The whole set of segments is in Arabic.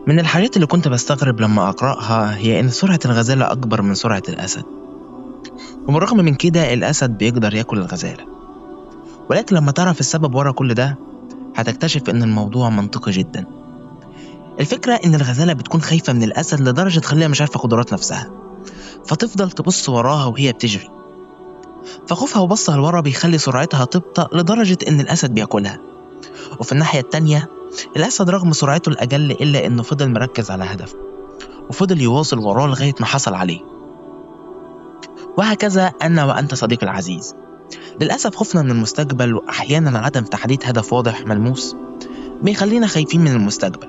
من الحاجات اللي كنت بستغرب لما أقرأها هي إن سرعة الغزالة أكبر من سرعة الأسد، وبالرغم من كده الأسد بيقدر ياكل الغزالة. ولكن لما تعرف السبب ورا كل ده هتكتشف إن الموضوع منطقي جدا. الفكرة إن الغزالة بتكون خايفة من الأسد لدرجة تخليها مش عارفة قدرات نفسها، فتفضل تبص وراها وهي بتجري. فخوفها وبصها لورا بيخلي سرعتها تبطأ لدرجة إن الأسد بياكلها. وفي الناحية التانية الأسد رغم سرعته الأقل إلا إنه فضل مركز على هدفه، وفضل يواصل وراه لغاية ما حصل عليه. وهكذا أنا وأنت صديقي العزيز، للأسف خوفنا من المستقبل وأحيانا عدم تحديد هدف واضح ملموس بيخلينا خايفين من المستقبل،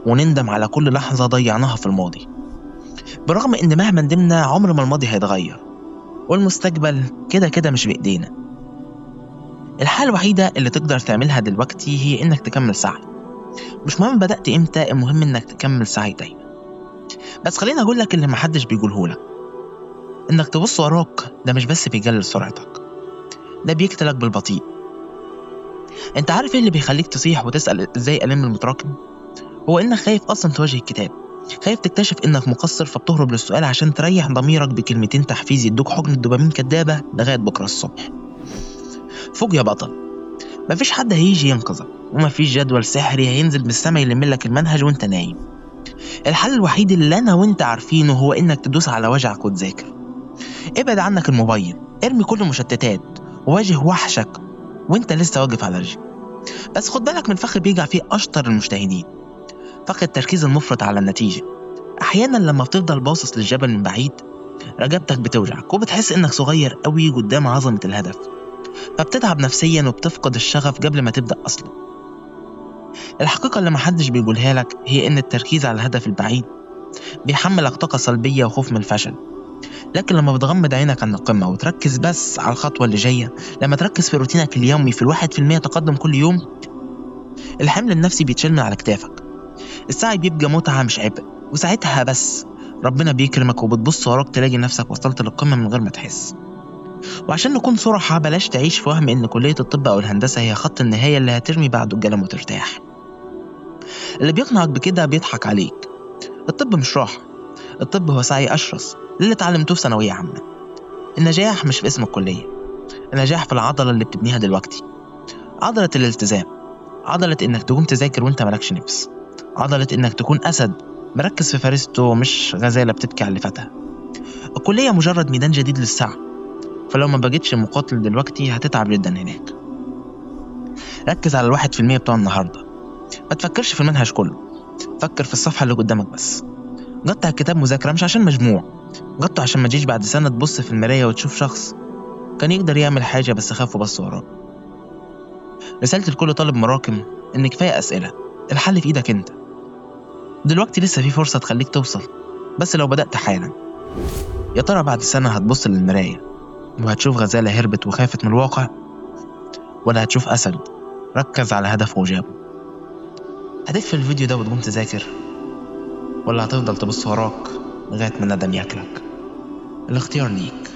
ونندم على كل لحظة ضيعناها في الماضي، برغم إن مهما ندمنا عمر ما الماضي هيتغير، والمستقبل كده كده مش بإيدينا. الحالة الوحيدة اللي تقدر تعملها دلوقتي هي إنك تكمل سعي. مش مهم بدأت إمتى، المهم إنك تكمل سعي دايما. بس خليني أقولك اللي محدش بيقولهولك، إنك تبص وراك ده مش بس بيقلل سرعتك، ده بيقتلك بالبطيء. انت عارف ايه اللي بيخليك تصيح وتسأل ازاي ألم المتراكم؟ هو انك خايف اصلا تواجه الكتاب، خايف تكتشف انك مقصر فبتهرب للسؤال عشان تريح ضميرك بكلمتين تحفيز يدوك حقن الدوبامين كدابة لغاية بكرة الصبح. فوق يا بطل، مفيش حد هيجي ينقذك، ومفيش جدول سحري هينزل من السما يلملك المنهج وانت نايم. الحل الوحيد اللي انا وانت عارفينه هو انك تدوس على وجعك وتذاكر. ابعد عنك الموبايل، ارمي كل المشتتات، وواجه وحشك وانت لسه واقف على رجلك. بس خد بالك من فخ بيقع فيه اشطر المجتهدين، فخ التركيز المفرط على النتيجة. احيانا لما بتفضل باصص للجبل من بعيد رقبتك بتوجعك وبتحس انك صغير قوي قدام عظمة الهدف، فبتتعب نفسيا وبتفقد الشغف قبل ما تبدأ اصلا. الحقيقة اللي محدش بيقولها لك هي ان التركيز على الهدف البعيد بيحملك طاقة سلبية وخوف من الفشل، لكن لما بتغمض عينك عن القمة وتركز بس على الخطوة اللي جاية، لما تركز في روتينك اليومي في 1% تقدم كل يوم، الحمل النفسي بيتشال من على كتافك. السعي بيبقى متعة مش عبء، وساعتها بس ربنا بيكرمك وبتبص وراك تلاقي نفسك وصلت للقمة من غير ما تحس. وعشان نكون صراحة، بلاش تعيش في وهم ان كلية الطب او الهندسة هي خط النهاية اللي هترمي بعده القلم وترتاح. اللي بيقنعك بكده بيضحك عليك. الطب مش راحة، الطب هو سعي أشرس اللي اتعلمته في ثانوية عامة. النجاح مش في اسم الكلية، النجاح في العضلة اللي بتبنيها دلوقتي، عضلة الالتزام، عضلة انك تقوم تذاكر وانت مالكش نفس، عضلة انك تكون أسد مركز في فريسته مش غزالة بتبكي على اللي فاتها. الكلية مجرد ميدان جديد للسعي، فلو ما بقيتش مقاتل دلوقتي هتتعب جدا هناك. ركز على 1% بتوع النهاردة، ما تفكرش في المنهج كله، فكر في الصفحة اللي قدامك بس. قطع الكتاب مذاكرة مش عشان مجموع، قطع عشان ما تجيش بعد سنة تبص في المراية وتشوف شخص كان يقدر يعمل حاجة بس خاف وبص وراه. رسالة لكل طالب مراكم إن كفاية أسئلة، الحل في إيدك أنت. دلوقتي لسه في فرصة تخليك توصل، بس لو بدأت حالا. يا ترى بعد سنة هتبص للمراية وهتشوف غزالة هربت وخافت من الواقع، ولا هتشوف أسد ركز على هدفه وجابه؟ هتقفل الفيديو ده وتقوم تذاكر، ولا هتفضل تبص وراك لغاية ما الندم ياكلك؟ الاختيار ليك.